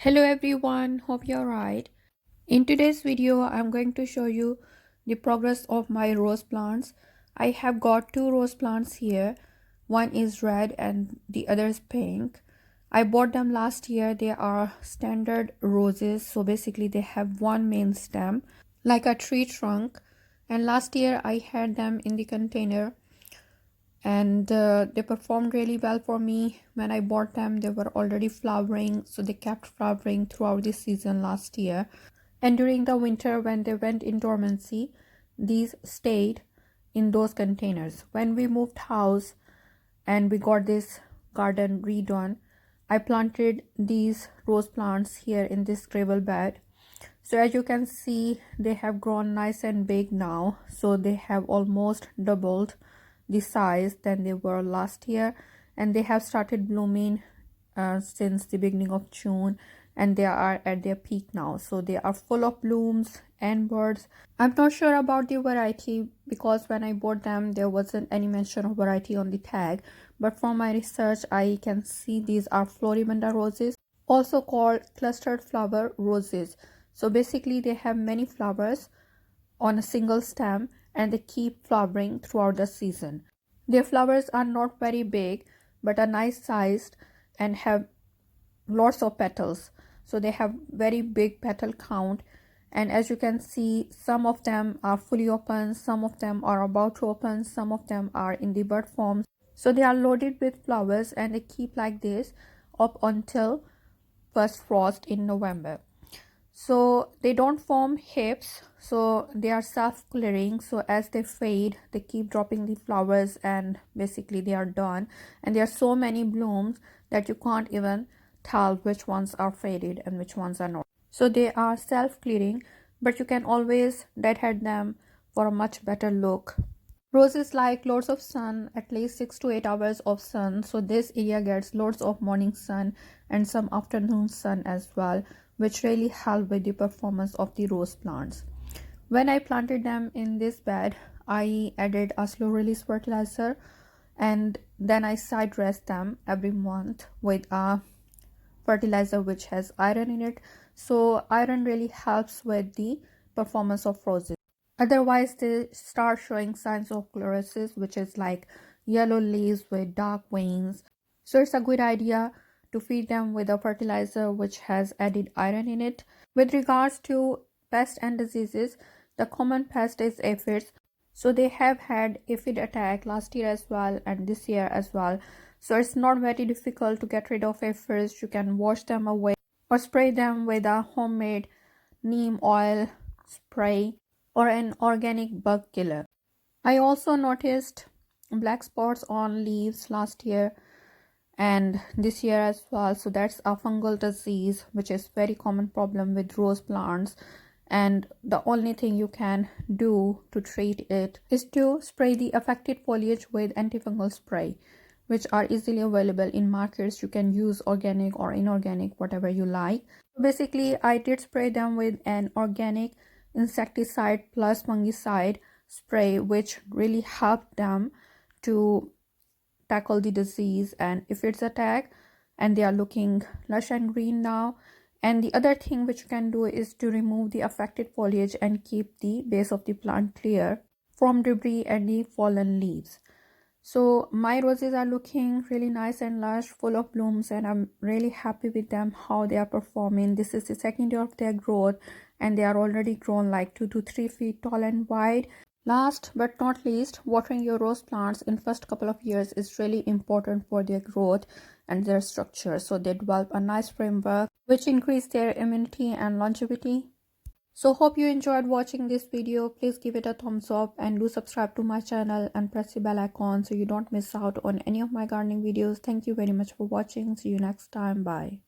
Hello everyone, hope you're right. In today's video, I'm going to show you the progress of my rose plants. I have got two rose plants here. One is red and the other is pink. I bought them last year. They are standard roses. So basically they have one main stem like a tree trunk. And last year I had them in the container and they performed really well for me. When I bought them, they were already flowering, so they kept flowering throughout the season last year. And during the winter, when they went in dormancy, these stayed in those containers. When we moved house and we got this garden redone, I planted these rose plants here in this gravel bed. So as you can see, they have grown nice and big now. So they have almost doubled the size than they were last year, and they have started blooming since the beginning of June, and they are at their peak now. So they are full of blooms and buds. I'm not sure about the variety because when I bought them there wasn't any mention of variety on the tag, but from my research I can see these are Floribunda roses, also called clustered flower roses. So basically they have many flowers on a single stem and they keep flowering throughout the season. Their flowers are not very big but are nice sized and have lots of petals. So they have very big petal count, and as you can see, some of them are fully open, some of them are about to open, some of them are in the bud form. So they are loaded with flowers and they keep like this up until first frost in November. So they don't form hips, so they are self-clearing. So as they fade, they keep dropping the flowers and basically they are done. And there are so many blooms that you can't even tell which ones are faded and which ones are not. So they are self-clearing, but you can always deadhead them for a much better look. Roses like lots of sun, at least 6 to 8 hours of sun. So this area gets lots of morning sun and some afternoon sun as well, which really help with the performance of the rose plants. When I planted them in this bed, I added a slow release fertilizer and then I side dressed them every month with a fertilizer which has iron in it. So iron really helps with the performance of roses. Otherwise, they start showing signs of chlorosis, which is like yellow leaves with dark veins. So it's a good idea to feed them with a fertilizer which has added iron in it. With regards to pests and diseases, the common pest is aphids. So they have had aphid attack last year as well and this year as well. So it's not very difficult to get rid of aphids. You can wash them away or spray them with a homemade neem oil spray or an organic bug killer. I also noticed black spots on leaves last year and this year as well. So that's a fungal disease which is very common problem with rose plants, and the only thing you can do to treat it is to spray the affected foliage with antifungal spray, which are easily available in markets. You can use organic or inorganic, whatever you like. Basically I did spray them with an organic insecticide plus fungicide spray, which really helped them to tackle the disease and if it's attack, and they are looking lush and green now. And the other thing which you can do is to remove the affected foliage and keep the base of the plant clear from debris and the fallen leaves. So my roses are looking really nice and lush, full of blooms, and I'm really happy with them, how they are performing. This is the second year of their growth and they are already grown like 2 to 3 feet tall and wide. Last but not least, watering your rose plants in first couple of years is really important for their growth and their structure. So they develop a nice framework which increase their immunity and longevity. So hope you enjoyed watching this video. Please give it a thumbs up and do subscribe to my channel and press the bell icon so you don't miss out on any of my gardening videos. Thank you very much for watching. See you next time. Bye.